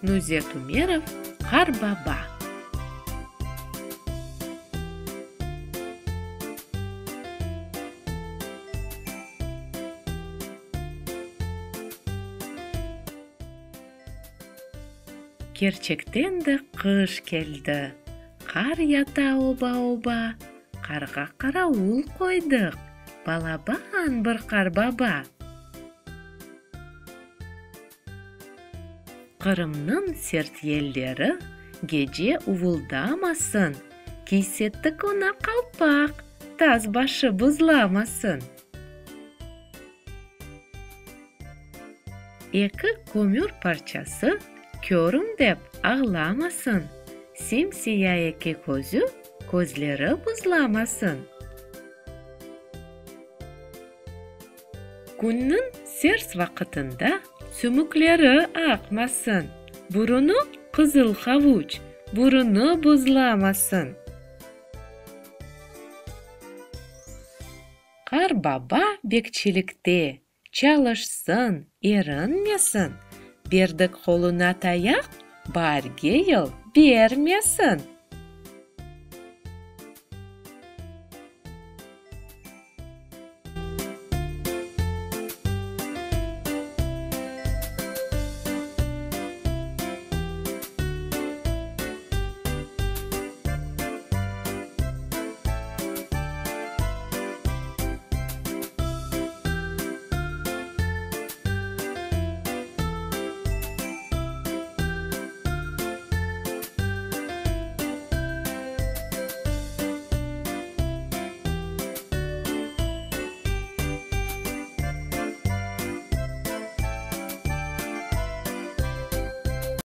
Нузет Умеров, Қар баба. Керчектен де қыш келді. Қар ята оба-оба. Қарға қарауыл қойдық. Балабан бір қар баба. Қырымның серт елдері геже увылдамасын. Кейсеттік она қалпақ, таз башы бұзламасын. Екі көмір парчасы көрім деп ағламасын. Симсия екі көзі, көзлері бұзламасын. Күннің серс вақытында сүміклері ақмасын. Бұрыны қызыл хавуч, бұрыны бұзламасын. Қар баба бекчілікте, çalışsın, erinmesin. Бердік қолына таяқ, бар гейл бермесін.